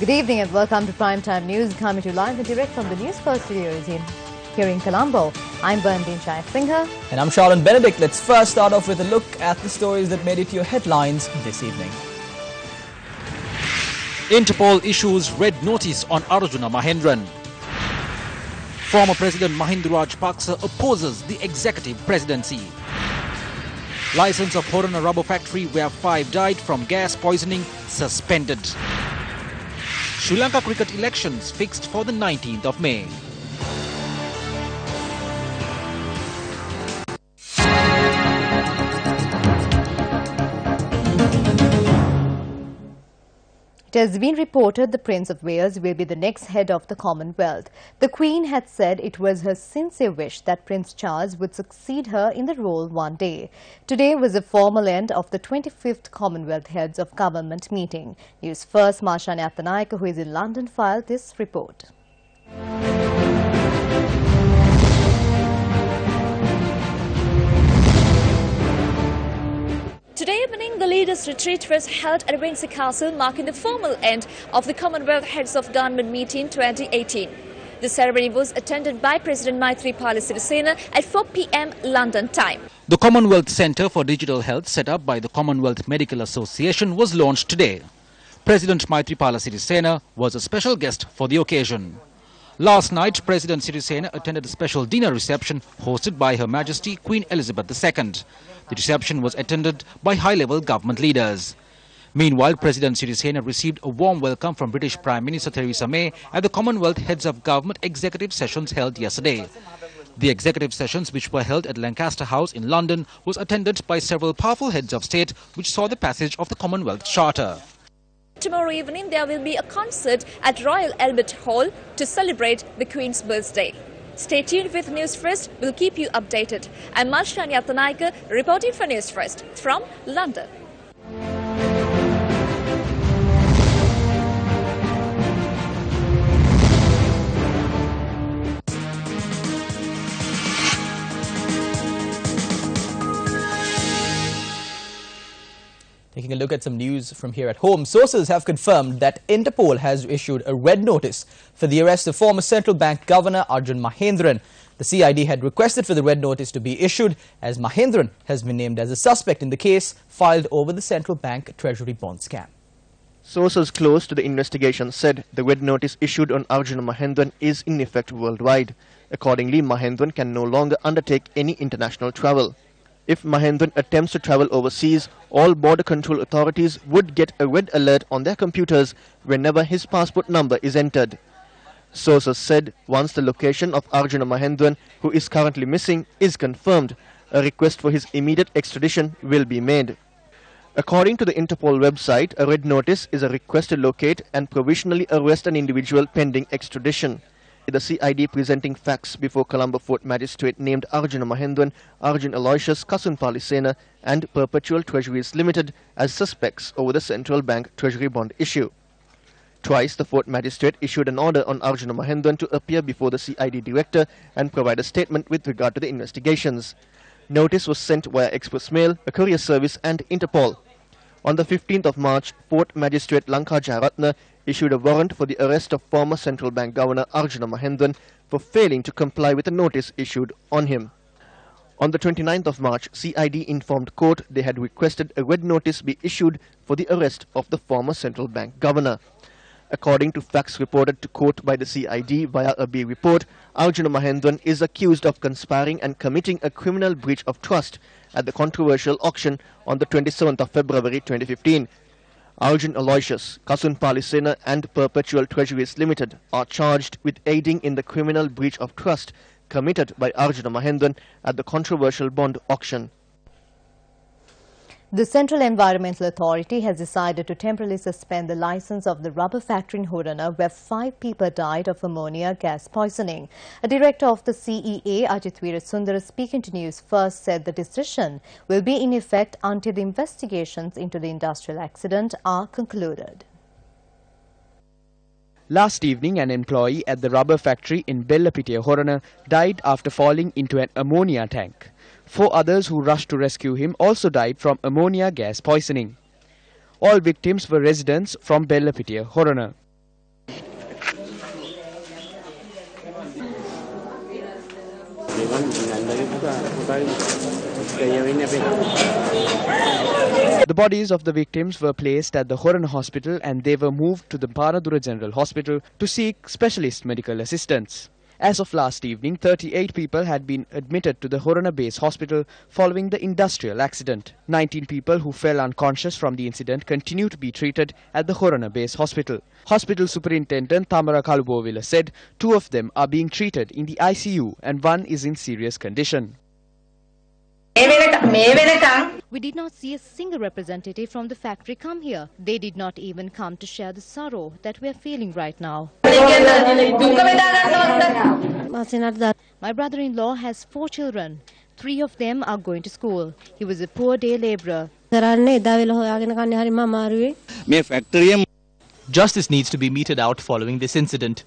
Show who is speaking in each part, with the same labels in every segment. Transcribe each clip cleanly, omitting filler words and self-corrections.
Speaker 1: Good evening and welcome to Primetime News, coming to you live and direct from the Newsfirst studios here in Colombo. I'm Bernadine Chai-Singha.
Speaker 2: And I'm Charlotte Benedict. Let's first start off with a look at the stories that made it to your headlines this evening.
Speaker 3: Interpol issues red notice on Arjuna Mahendran. Former President Mahinda Rajapaksa opposes the executive presidency. License of Horana rubber factory where 5 died from gas poisoning suspended. Sri Lanka cricket elections fixed for the 19th of May.
Speaker 1: It has been reported the Prince of Wales will be the next head of the Commonwealth. The Queen had said it was her sincere wish that Prince Charles would succeed her in the role one day. Today was the formal end of the 25th Commonwealth Heads of Government meeting. Newsfirst Marshani Athanayaka, who is in London, filed this report.
Speaker 4: Today evening, the leaders' retreat was held at Windsor Castle, marking the formal end of the Commonwealth Heads of Government meeting 2018. The ceremony was attended by President Maithripala Sirisena at 4 p.m. London time.
Speaker 3: The Commonwealth Centre for Digital Health, set up by the Commonwealth Medical Association, was launched today. President Maithripala Sirisena was a special guest for the occasion. Last night, President Sirisena attended a special dinner reception hosted by Her Majesty Queen Elizabeth II. The reception was attended by high-level government leaders. Meanwhile, President Sirisena received a warm welcome from British Prime Minister Theresa May at the Commonwealth Heads of Government executive sessions held yesterday. The executive sessions, which were held at Lancaster House in London, was attended by several powerful heads of state, which saw the passage of the Commonwealth Charter.
Speaker 4: Tomorrow evening, there will be a concert at Royal Albert Hall to celebrate the Queen's birthday. Stay tuned with Newsfirst. We'll keep you updated. I'm Marshani Athanayaka, reporting for Newsfirst from London.
Speaker 2: Taking a look at some news from here at home, sources have confirmed that Interpol has issued a red notice for the arrest of former Central Bank Governor Arjuna Mahendran. The CID had requested for the red notice to be issued as Mahendran has been named as a suspect in the case filed over the Central Bank Treasury bond scam.
Speaker 5: Sources close to the investigation said the red notice issued on Arjuna Mahendran is in effect worldwide. Accordingly, Mahendran can no longer undertake any international travel. If Mahendran attempts to travel overseas, all border control authorities would get a red alert on their computers whenever his passport number is entered. Sources said once the location of Arjuna Mahendran, who is currently missing, is confirmed, a request for his immediate extradition will be made. According to the Interpol website, a red notice is a request to locate and provisionally arrest an individual pending extradition. The CID presenting facts before Colombo Fort Magistrate named Arjuna Mahendran, Arjun Aloysius, Kasun Palisena and Perpetual Treasuries Limited as suspects over the central bank treasury bond issue. Twice, the Fort Magistrate issued an order on Arjuna Mahendran to appear before the CID director and provide a statement with regard to the investigations. Notice was sent via express mail, a courier service and Interpol. On the 15th of March, Fort Magistrate Lanka Jayaratna issued a warrant for the arrest of former Central Bank Governor Arjuna Mahendran for failing to comply with a notice issued on him. On the 29th of March, CID informed court they had requested a red notice be issued for the arrest of the former Central Bank Governor. According to facts reported to court by the CID via a B report, Arjuna Mahendran is accused of conspiring and committing a criminal breach of trust at the controversial auction on the 27th of February 2015. Arjun Aloysius, Kasun Palisena and Perpetual Treasuries Limited are charged with aiding in the criminal breach of trust committed by Arjuna Mahendran at the controversial bond auction.
Speaker 1: The Central Environmental Authority has decided to temporarily suspend the license of the rubber factory in Horana, where 5 people died of ammonia gas poisoning. A director of the CEA, Ajit Veerasundara, speaking to Newsfirst, said the decision will be in effect until the investigations into the industrial accident are concluded.
Speaker 6: Last evening, an employee at the rubber factory in Bellapitiya, Horana, died after falling into an ammonia tank. 4 others who rushed to rescue him also died from ammonia gas poisoning. All victims were residents from Bellapitiya, Horana. The bodies of the victims were placed at the Horana hospital and they were moved to the Panadura General Hospital to seek specialist medical assistance. As of last evening, 38 people had been admitted to the Horana base hospital following the industrial accident. 19 people who fell unconscious from the incident continue to be treated at the Horana base hospital. Hospital Superintendent Tamara Kalubovila said 2 of them are being treated in the ICU and 1 is in serious condition.
Speaker 1: We did not see a single representative from the factory come here. They did not even come to share the sorrow that we are feeling right now. My brother-in-law has 4 children. 3 of them are going to school. He was a poor day labourer.
Speaker 2: Justice needs to be meted out following this incident.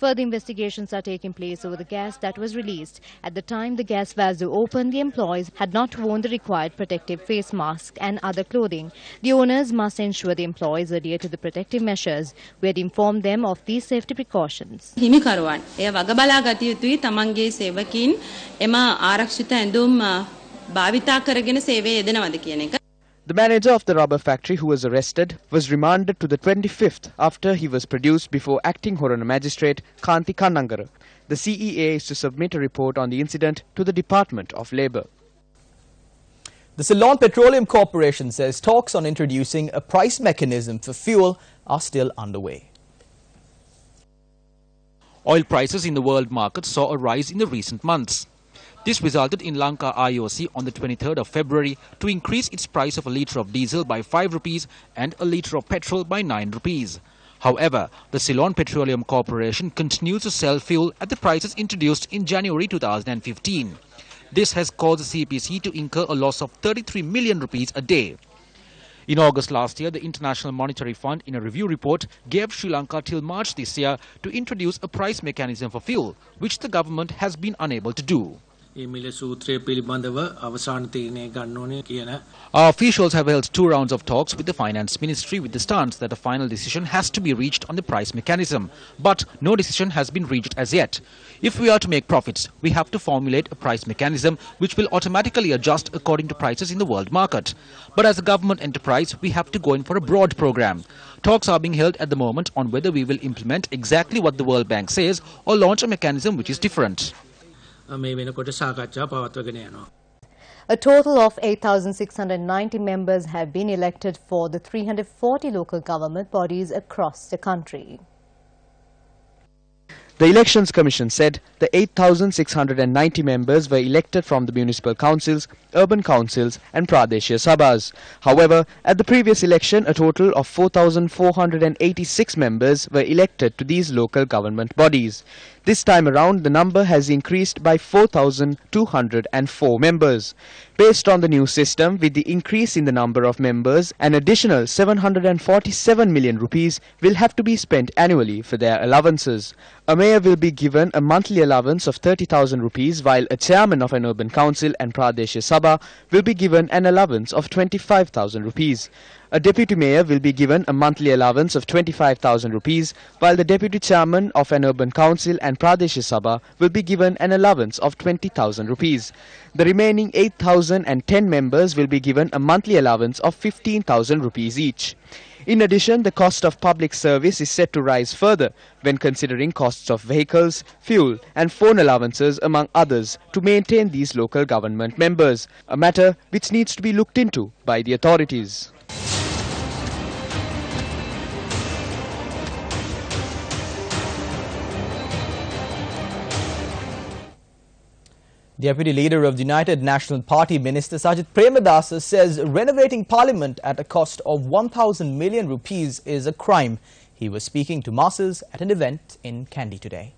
Speaker 1: Further investigations are taking place over the gas that was released. At the time the gas vessel opened, the employees had not worn the required protective face masks and other clothing. The owners must ensure the employees adhere to the protective measures. We had informed them of these safety precautions.
Speaker 6: The manager of the rubber factory who was arrested was remanded to the 25th after he was produced before acting Horana magistrate Kanti Kannangara. The CEA is to submit a report on the incident to the Department of Labour.
Speaker 2: The Ceylon Petroleum Corporation says talks on introducing a price mechanism for fuel are still underway.
Speaker 3: Oil prices in the world market saw a rise in the recent months. This resulted in Lanka IOC on the 23rd of February to increase its price of a litre of diesel by 5 rupees and a litre of petrol by 9 rupees. However, the Ceylon Petroleum Corporation continues to sell fuel at the prices introduced in January 2015. This has caused the CPC to incur a loss of 33 million rupees a day. In August last year, the International Monetary Fund, in a review report, gave Sri Lanka till March this year to introduce a price mechanism for fuel, which the government has been unable to do. Our officials have held 2 rounds of talks with the Finance Ministry with the stance that a final decision has to be reached on the price mechanism. But no decision has been reached as yet. If we are to make profits, we have to formulate a price mechanism which will automatically adjust according to prices in the world market. But as a government enterprise, we have to go in for a broad program. Talks are being held at the moment on whether we will implement exactly what the World Bank says or launch a mechanism which is different.
Speaker 1: A total of 8,690 members have been elected for the 340 local government bodies across the country.
Speaker 6: The Elections Commission said the 8,690 members were elected from the municipal councils, urban councils and Pradeshya Sabhas. However, at the previous election, a total of 4,486 members were elected to these local government bodies. This time around, the number has increased by 4,204 members. Based on the new system, with the increase in the number of members, an additional 747 million rupees will have to be spent annually for their allowances. A mayor will be given a monthly allowance of 30,000 rupees, while a chairman of an urban council and Pradeshya Sabha will be given an allowance of 25,000 rupees. A deputy mayor will be given a monthly allowance of 25,000 rupees, while the deputy chairman of an urban council and Pradeshya Sabha will be given an allowance of 20,000 rupees. The remaining 8,010 members will be given a monthly allowance of 15,000 rupees each. In addition, the cost of public service is set to rise further when considering costs of vehicles, fuel and phone allowances among others to maintain these local government members, a matter which needs to be looked into by the authorities.
Speaker 2: Deputy Leader of the United National Party, Minister Sajid Premadasa, says renovating Parliament at a cost of 1,000 million rupees is a crime. He was speaking to masses at an event in Kandy today.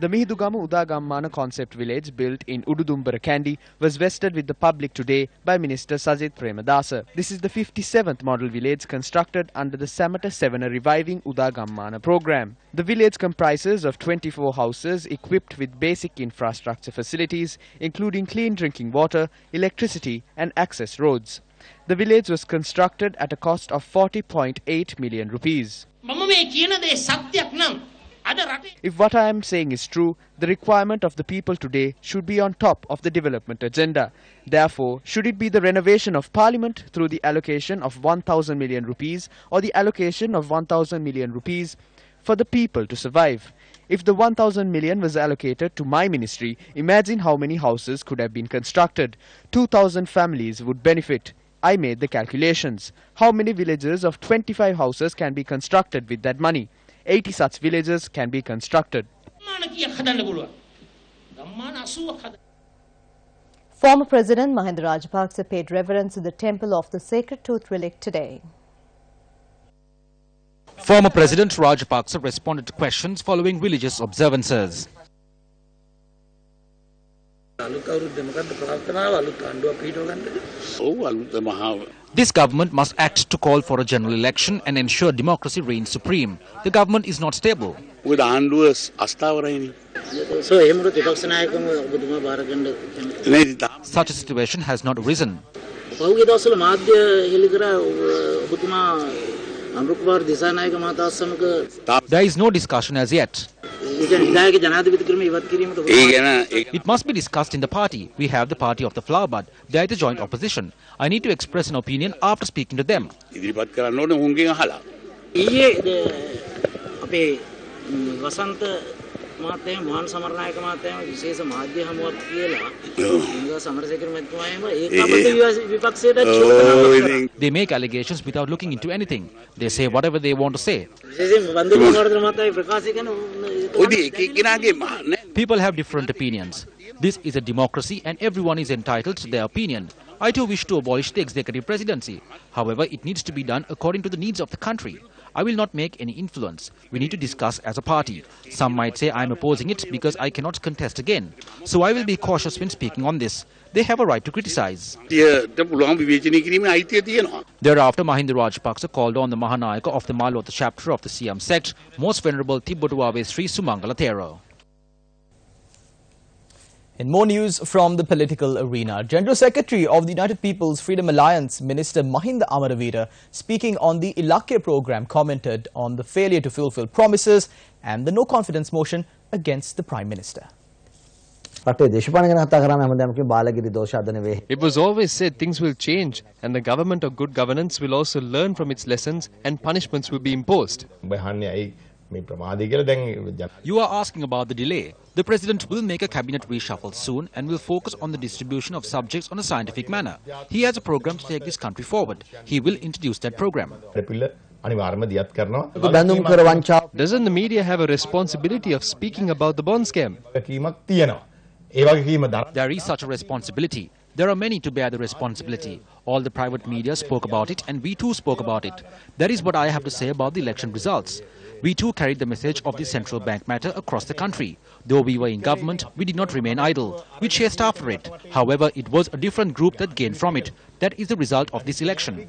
Speaker 6: The Mihidugamu Udagammana concept village built in Ududumbara Kandy was vested with the public today by Minister Sajid Premadasa. This is the 57th model village constructed under the Samata Sevana Reviving Udagammana program. The village comprises of 24 houses equipped with basic infrastructure facilities including clean drinking water, electricity and access roads. The village was constructed at a cost of 40.8 million rupees. If what I am saying is true, the requirement of the people today should be on top of the development agenda. Therefore, should it be the renovation of Parliament through the allocation of 1,000 million rupees or the allocation of 1,000 million rupees for the people to survive? If the 1,000 million was allocated to my ministry, imagine how many houses could have been constructed. 2,000 families would benefit. I made the calculations. How many villages of 25 houses can be constructed with that money? 80 such villages can be constructed.
Speaker 1: Former President Mahinda Rajapaksa paid reverence at the Temple of the Sacred Tooth Relic today.
Speaker 3: Former President Rajapaksa responded to questions following religious observances. This government must act to call for a general election and ensure democracy reigns supreme. The government is not stable. Such a situation has not arisen. There is no discussion as yet. It must be discussed in the party. We have the party of the flower bud. They are the joint opposition. I need to express an opinion after speaking to them. They make allegations without looking into anything. They say whatever they want to say. People have different opinions. This is a democracy and everyone is entitled to their opinion. I too wish to abolish the executive presidency. However, it needs to be done according to the needs of the country. I will not make any influence. We need to discuss as a party. Some might say I am opposing it because I cannot contest again. So I will be cautious when speaking on this. They have a right to criticize. Thereafter, Mahinda Rajapaksa called on the Mahanayaka of the Malota chapter of the Siam sect, Most Venerable Tibotuave Sri Sumangala Thero.
Speaker 2: In more news from the political arena, General Secretary of the United People's Freedom Alliance, Minister Mahinda Amaravira, speaking on the Ilakke program, commented on the failure to fulfill promises and the no-confidence motion against the Prime Minister.
Speaker 6: It was always said things will change and the government of good governance will also learn from its lessons and punishments will be imposed.
Speaker 3: You are asking about the delay. The President will make a cabinet reshuffle soon and will focus on the distribution of subjects on a scientific manner. He has a program to take this country forward. He will introduce that program.
Speaker 6: Doesn't the media have a responsibility of speaking about the bond scam?
Speaker 3: There is such a responsibility. There are many to bear the responsibility. All the private media spoke about it and we too spoke about it. That is what I have to say about the election results. We too carried the message of the central bank matter across the country. Though we were in government, we did not remain idle. We chased after it. However, it was a different group that gained from it. That is the result of this election.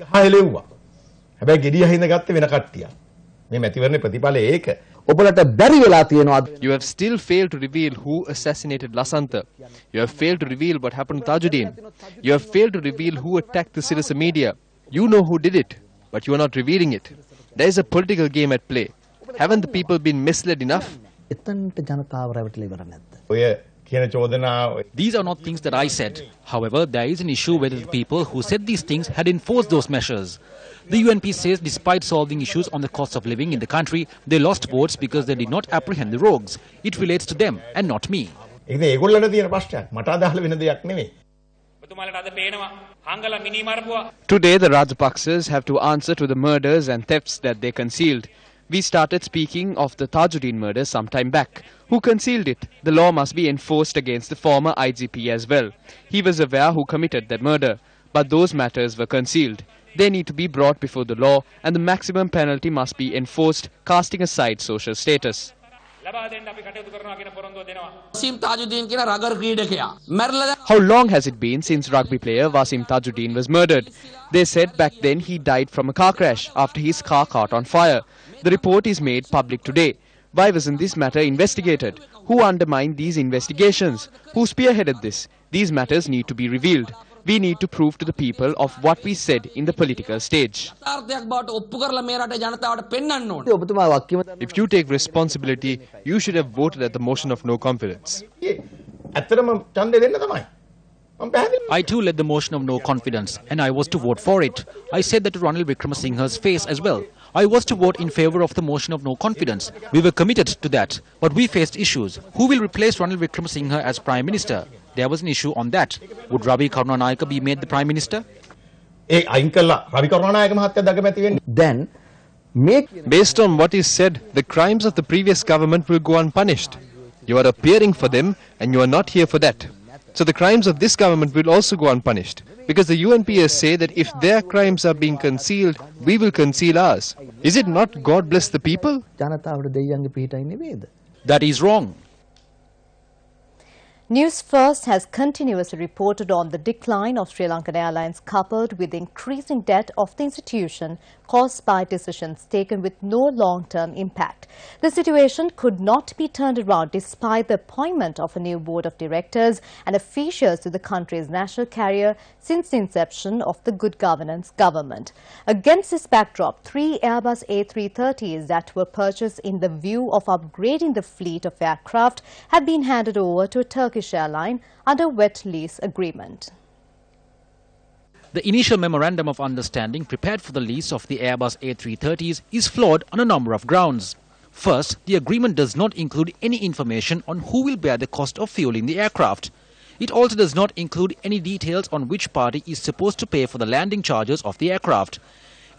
Speaker 6: You have still failed to reveal who assassinated Lasantha. You have failed to reveal what happened to Tajuddin. You have failed to reveal who attacked the citizen media. You know who did it, but you are not revealing it. There is a political game at play. Haven't the people been misled enough?
Speaker 3: These are not things that I said. However, there is an issue whether the people who said these things had enforced those measures. The UNP says despite solving issues on the cost of living in the country, they lost votes because they did not apprehend the rogues. It relates to them and not me.
Speaker 6: Today, the Rajapaksas have to answer to the murders and thefts that they concealed. We started speaking of the Tajuddin murder some time back. Who concealed it? The law must be enforced against the former IGP as well. He was aware who committed that murder, but those matters were concealed. They need to be brought before the law and the maximum penalty must be enforced, casting aside social status. How long has it been since rugby player Wasim Tajuddin was murdered? They said back then he died from a car crash after his car caught on fire. The report is made public today. Why wasn't this matter investigated? Who undermined these investigations? Who spearheaded this? These matters need to be revealed. we need to prove to the people of what we said in the political stage. If you take responsibility, you should have voted at the motion of no confidence.
Speaker 3: I too led the motion of no confidence and I was to vote for it. I said that to Ranil Wickremesinghe's face as well. I was to vote in favour of the motion of no confidence. We were committed to that. But we faced issues. Who will replace Ranil Wickremesinghe as Prime Minister? There was an issue on that. Would Ravi Karunanayake be made the Prime Minister?
Speaker 7: Then,
Speaker 6: Based on what is said, the crimes of the previous government will go unpunished. You are appearing for them and you are not here for that. So the crimes of this government will also go unpunished. Because the UNPS say that if their crimes are being concealed, we will conceal ours. Is it not God bless the people?
Speaker 3: That is wrong.
Speaker 1: Newsfirst has continuously reported on the decline of Sri Lankan Airlines coupled with the increasing debt of the institution caused by decisions taken with no long-term impact. The situation could not be turned around despite the appointment of a new board of directors and officials to the country's national carrier since the inception of the Good Governance government. Against this backdrop, 3 Airbus A330s that were purchased in the view of upgrading the fleet of aircraft have been handed over to a Turkish airline under wet lease agreement.
Speaker 3: The initial memorandum of understanding prepared for the lease of the Airbus A330s is flawed on a number of grounds. First, the agreement does not include any information on who will bear the cost of fueling the aircraft. It also does not include any details on which party is supposed to pay for the landing charges of the aircraft.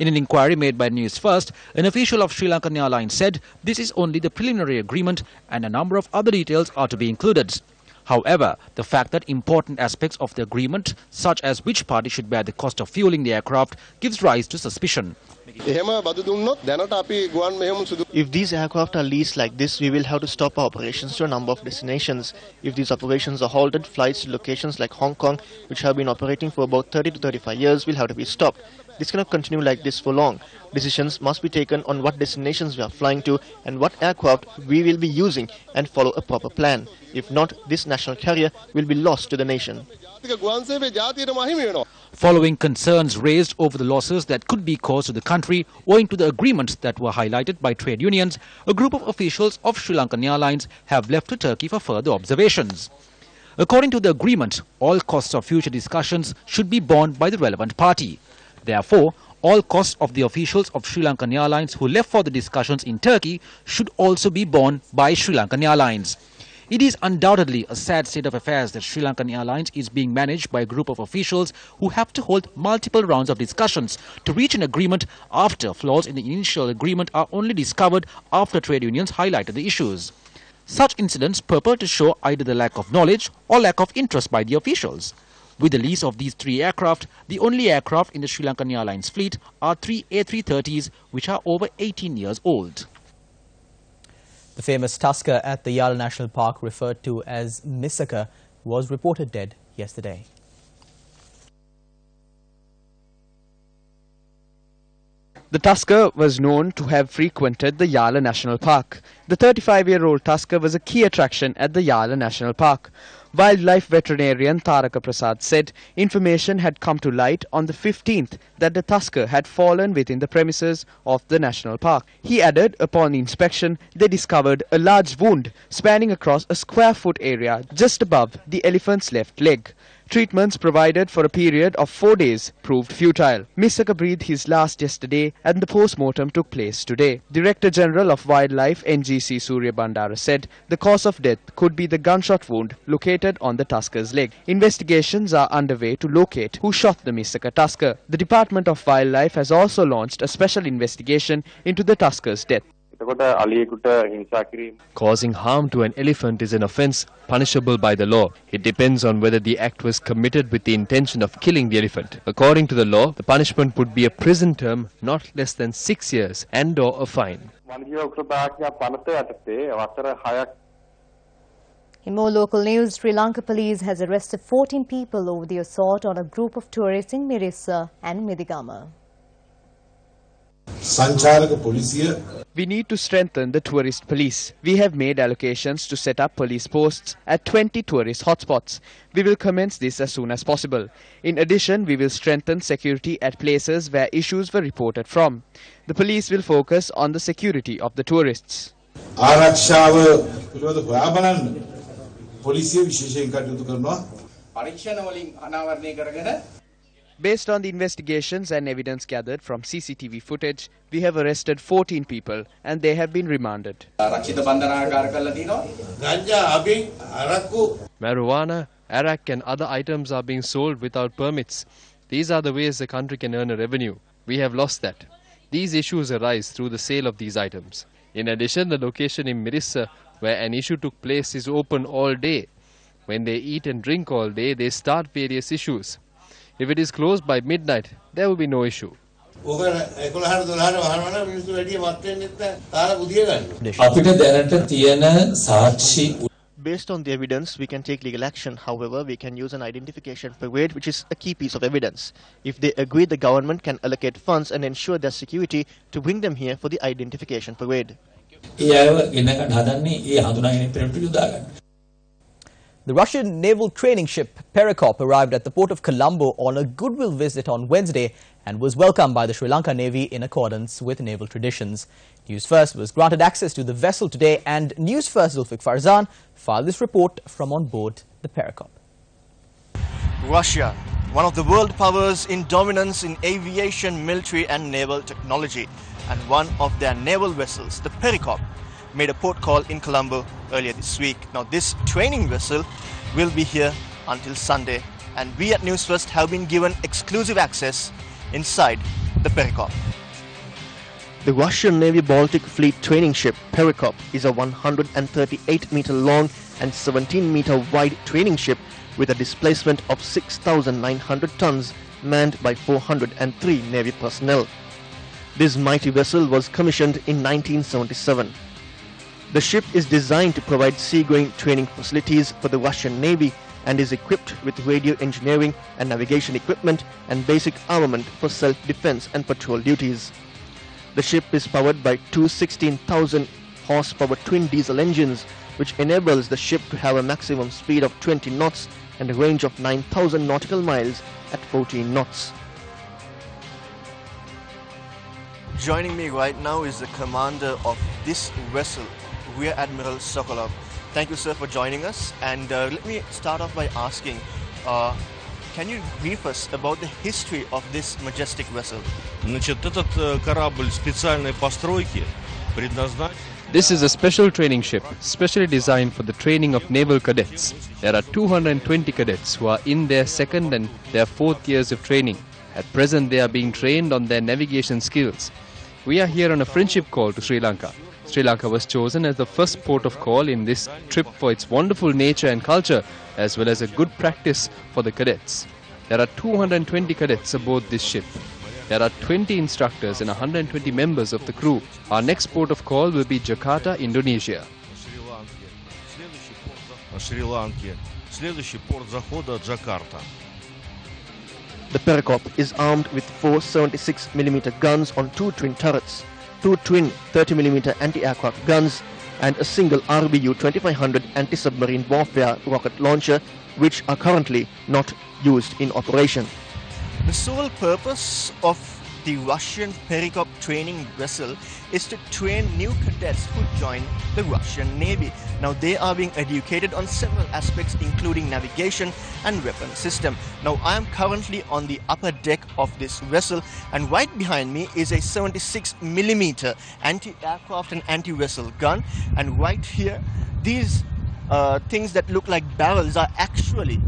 Speaker 3: In an inquiry made by Newsfirst, an official of Sri Lankan Airlines said this is only the preliminary agreement and a number of other details are to be included. However, the fact that important aspects of the agreement, such as which party should bear the cost of fueling the aircraft, gives rise to suspicion.
Speaker 5: If these aircraft are leased like this, we will have to stop our operations to a number of destinations. If these operations are halted, flights to locations like Hong Kong, which have been operating for about 30 to 35 years, will have to be stopped. This cannot continue like this for long. Decisions must be taken on what destinations we are flying to and what aircraft we will be using and follow a proper plan. If not, this national carrier will be lost to the nation.
Speaker 3: Following concerns raised over the losses that could be caused to the country owing to the agreements that were highlighted by trade unions, a group of officials of Sri Lankan Airlines have left to Turkey for further observations. According to the agreement, all costs of future discussions should be borne by the relevant party. Therefore, all costs of the officials of Sri Lankan Airlines who left for the discussions in Turkey should also be borne by Sri Lankan Airlines. It is undoubtedly a sad state of affairs that Sri Lankan Airlines is being managed by a group of officials who have to hold multiple rounds of discussions to reach an agreement after flaws in the initial agreement are only discovered after trade unions highlighted the issues. Such incidents purport to show either the lack of knowledge or lack of interest by the officials. With the lease of these 3 aircraft, the only aircraft in the Sri Lankan Airlines fleet are 3 A330s which are over 18 years old.
Speaker 2: The famous tusker at the Yala National Park, referred to as Misaka, was reported dead yesterday.
Speaker 6: The tusker was known to have frequented the Yala National Park. The 35-year-old tusker was a key attraction at the Yala National Park. Wildlife veterinarian Taraka Prasad said information had come to light on the 15th that the tusker had fallen within the premises of the national park. He added upon inspection they discovered a large wound spanning across a square-foot area just above the elephant's left leg. Treatments provided for a period of 4 days proved futile. Misaka breathed his last yesterday and the post-mortem took place today. Director General of Wildlife NGC Surya Bandara said the cause of death could be the gunshot wound located on the tusker's leg. Investigations are underway to locate who shot the Misaka tusker. The Department of Wildlife has also launched a special investigation into the tusker's death.
Speaker 8: Causing harm to an elephant is an offence punishable by the law. It depends on whether the act was committed with the intention of killing the elephant. According to the law, the punishment would be a prison term not less than 6 years and/or a fine.
Speaker 1: In more local news, Sri Lanka police has arrested 14 people over the assault on a group of tourists in Mirissa and Midigama.
Speaker 6: We need to strengthen the tourist police. We have made allocations to set up police posts at 20 tourist hotspots. We will commence this as soon as possible. In addition, we will strengthen security at places where issues were reported from. The police will focus on the security of the tourists. Based on the investigations and evidence gathered from CCTV footage, we have arrested 14 people and they have been remanded.
Speaker 8: Marijuana, arak and other items are being sold without permits. These are the ways the country can earn a revenue. We have lost that. These issues arise through the sale of these items. In addition, the location in Mirissa, where an issue took place, is open all day. When they eat and drink all day, they start various issues. If it is closed by midnight, there will be no issue.
Speaker 5: Based on the evidence, we can take legal action. However, we can use an identification parade, which is a key piece of evidence. If they agree, the government can allocate funds and ensure their security to bring them here for the identification parade.
Speaker 2: The Russian naval training ship Perikop arrived at the port of Colombo on a goodwill visit on Wednesday and was welcomed by the Sri Lanka Navy in accordance with naval traditions. Newsfirst was granted access to the vessel today, and Newsfirst.lk filed this report from on board the Perikop.
Speaker 5: Russia, one of the world powers in dominance in aviation, military and naval technology, and one of their naval vessels, the Perikop, made a port call in Colombo earlier this week. Now this training vessel will be here until Sunday, and we at Newsfirst have been given exclusive access inside the Perikop. The Russian Navy Baltic Fleet training ship Perikop is a 138-meter long and 17-meter wide training ship with a displacement of 6,900 tons, manned by 403 Navy personnel. This mighty vessel was commissioned in 1977. The ship is designed to provide seagoing training facilities for the Russian Navy and is equipped with radio engineering and navigation equipment and basic armament for self-defense and patrol duties. The ship is powered by two 16,000 horsepower twin diesel engines, which enables the ship to have a maximum speed of 20 knots and a range of 9,000 nautical miles at 14 knots. Joining me right now is the commander of this vessel, Rear Admiral Sokolov. Thank you, sir, for joining us. And let me start off by asking, can you brief us about the history of this majestic vessel?
Speaker 8: This is a special training ship, specially designed for the training of naval cadets. There are 220 cadets who are in their second and their fourth years of training. At present, they are being trained on their navigation skills. We are here on a friendship call to Sri Lanka. Sri Lanka was chosen as the first port of call in this trip for its wonderful nature and culture, as well as a good practice for the cadets. There are 220 cadets aboard this ship. There are 20 instructors and 120 members of the crew. Our next port of call will be Jakarta, Indonesia.
Speaker 5: The Perikop is armed with 4 76mm guns on 2 twin turrets, 2 twin 30mm anti-aircraft guns and a single RBU 2500 anti-submarine warfare rocket launcher, which are currently not used in operation. The sole purpose of the Russian Perikop training vessel is to train new cadets who join the Russian Navy. Now they are being educated on several aspects, including navigation and weapon system. Now I am currently on the upper deck of this vessel, and right behind me is a 76mm anti-aircraft and anti-vessel gun, and right here these things that look like barrels are actually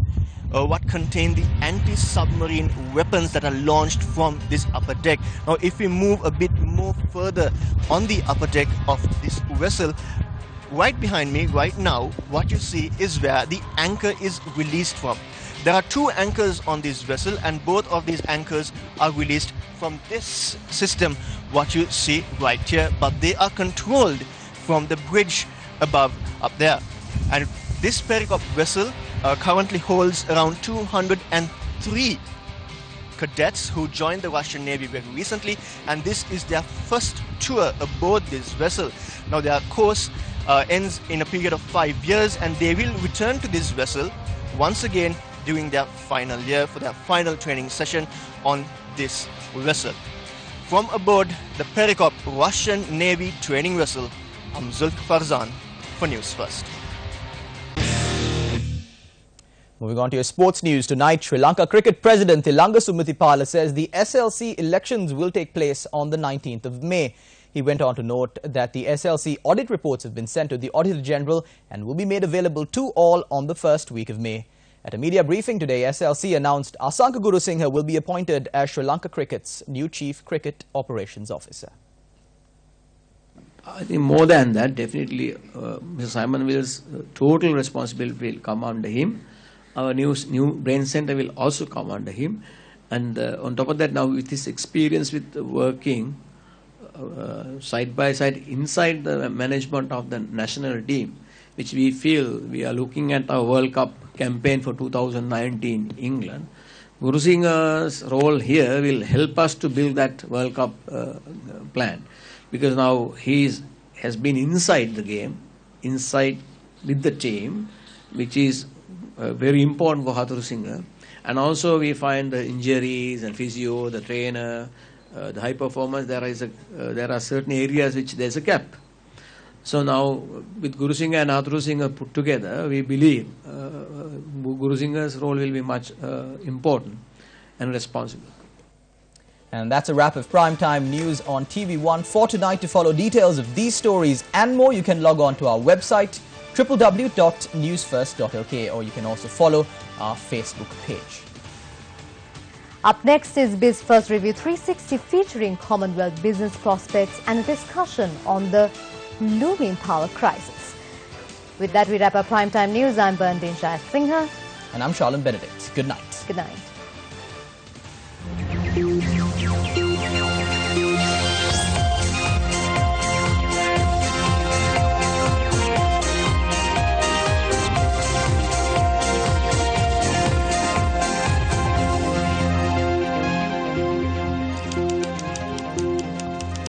Speaker 5: what contain the anti-submarine weapons that are launched from this upper deck. Now if we move a bit more further on the upper deck of this vessel, right behind me right now, what you see is where the anchor is released from. There are 2 anchors on this vessel, and both of these anchors are released from this system, what you see right here, but they are controlled from the bridge above up there. And this Perikop vessel currently holds around 203 cadets who joined the Russian Navy very recently, and this is their first tour aboard this vessel. Now their course ends in a period of 5 years, and they will return to this vessel once again during their final year for their final training session on this vessel. From aboard the Perikop Russian Navy training vessel, I'm Zulfikar Farzan for News First.
Speaker 2: Moving on to your sports news tonight, Sri Lanka cricket president Lanka Sumitipala says the SLC elections will take place on the 19th of May. He went on to note that the SLC audit reports have been sent to the Auditor General and will be made available to all on the first week of May. At a media briefing today, SLC announced Asanka Gurusinghe will be appointed as Sri Lanka Cricket's new Chief Cricket Operations Officer.
Speaker 9: I think more than that, definitely Mr. Simon Will's total responsibility will come under him. Our new brain center will also come under him. And on top of that, now with his experience with working side by side inside the management of the national team, which we feel we are looking at our World Cup campaign for 2019 England. Gurusinghe's role here will help us to build that World Cup plan, because now he has been inside the game, inside with the team, which is very important for Gurusinghe. And also we find the injuries and physio, the trainer, the high performance, there are certain areas which there's a gap. So now with Gurusinghe and Gurusinghe put together, we believe Gurusinghe's role will be much important and responsible.
Speaker 2: And that's a wrap of Primetime News on TV1. For tonight, to follow details of these stories and more, you can log on to our website www.newsfirst.lk, or you can also follow our Facebook page.
Speaker 1: Up next is Biz First Review 360 featuring Commonwealth business prospects and a discussion on the looming power crisis. With that, we wrap up Primetime News. I'm Bernadine Singha.
Speaker 2: And I'm Charlene Benedict. Good night.
Speaker 1: Good night.